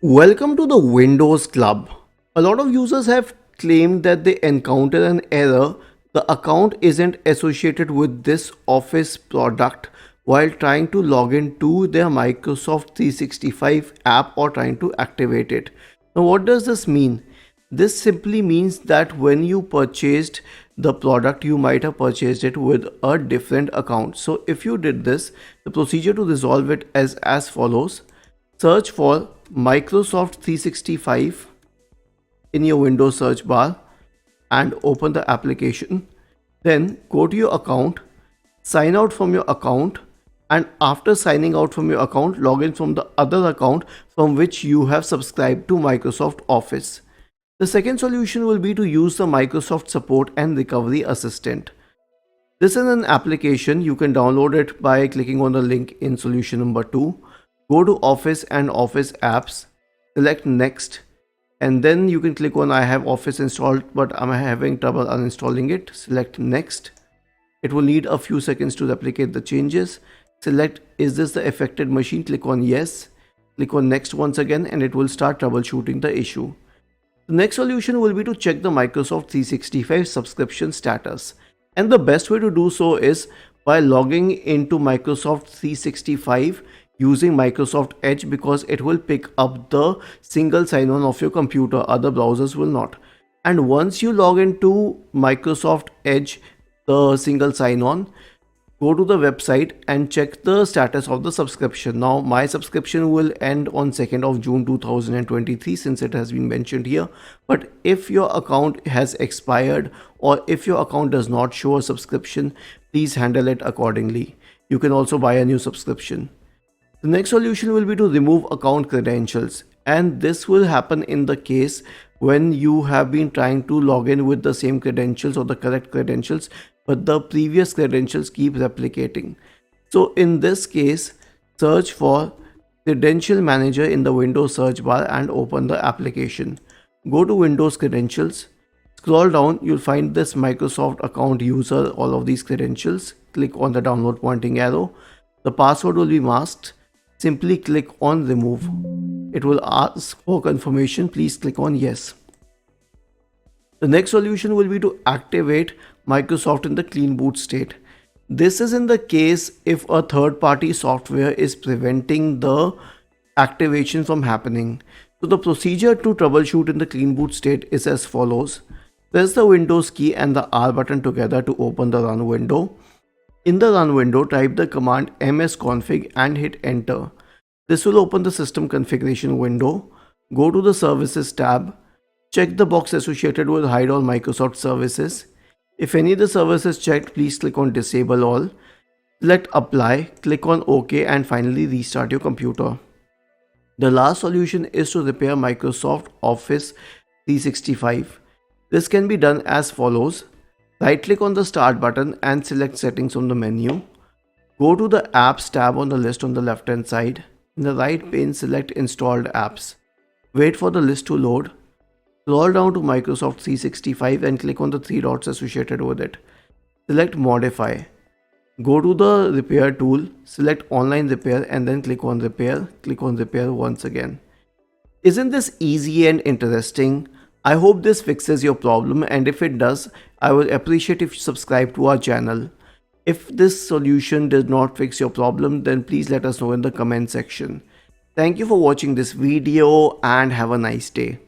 Welcome to the Windows Club. A lot of users have claimed that they encounter an error. The account isn't associated with this Office product while trying to log into their Microsoft 365 app or trying to activate it. Now, what does this mean? This simply means that when you purchased the product, you might have purchased it with a different account. So, if you did this, the procedure to resolve it is as follows. Search for Microsoft 365 in your Windows search bar and open the application. Then go to your account, sign out from your account, and after signing out from your account, log in from the other account from which you have subscribed to Microsoft Office. The second solution will be to use the Microsoft Support and Recovery Assistant. This is an application. You can download it by clicking on the link in solution number 2. Go to Office and Office apps, select next, and then you can click on I have Office installed but I'm having trouble uninstalling it. Select next. It will need a few seconds to replicate the changes. Select is this the affected machine, click on yes, click on next once again, and it will start troubleshooting the issue. The next solution will be to check the Microsoft 365 subscription status, and the best way to do so is by logging into Microsoft 365 using Microsoft Edge, because it will pick up the single sign-on of your computer. Other browsers will not. And once you log into Microsoft Edge, the single sign-on, go to the website and check the status of the subscription. Now my subscription will end on 2nd of June 2023 since it has been mentioned here. But if your account has expired or if your account does not show a subscription, please handle it accordingly. You can also buy a new subscription. The next solution will be to remove account credentials, and this will happen in the case when you have been trying to log in with the same credentials or the correct credentials, but the previous credentials keep replicating. So in this case, search for Credential Manager in the Windows search bar and open the application. Go to Windows Credentials, scroll down, you'll find this Microsoft account user, all of these credentials. Click on the download pointing arrow. The password will be masked. Simply click on remove. It will ask for confirmation. Please click on yes. The next solution will be to activate Microsoft in the clean boot state. This is in the case if a third-party software is preventing the activation from happening. So the procedure to troubleshoot in the clean boot state is as follows. Press the Windows key and the R button together to open the run window. In the run window, type the command msconfig and hit enter. This will open the system configuration window. Go to the services tab. Check the box associated with hide all Microsoft services. If any of the services is checked, please click on disable all. Select apply, click on OK, and finally restart your computer. The last solution is to repair Microsoft Office 365. This can be done as follows. Right click on the start button and select settings from the menu. Go to the apps tab on the list on the left hand side. In the right pane, select installed apps. Wait for the list to load. Scroll down to Microsoft 365 and click on the three dots associated with it. Select modify. Go to the repair tool, select online repair and then click on repair. Click on repair once again. Isn't this easy and interesting? I hope this fixes your problem, and if it does, I will appreciate if you subscribe to our channel. If this solution does not fix your problem, then please let us know in the comment section. Thank you for watching this video and have a nice day.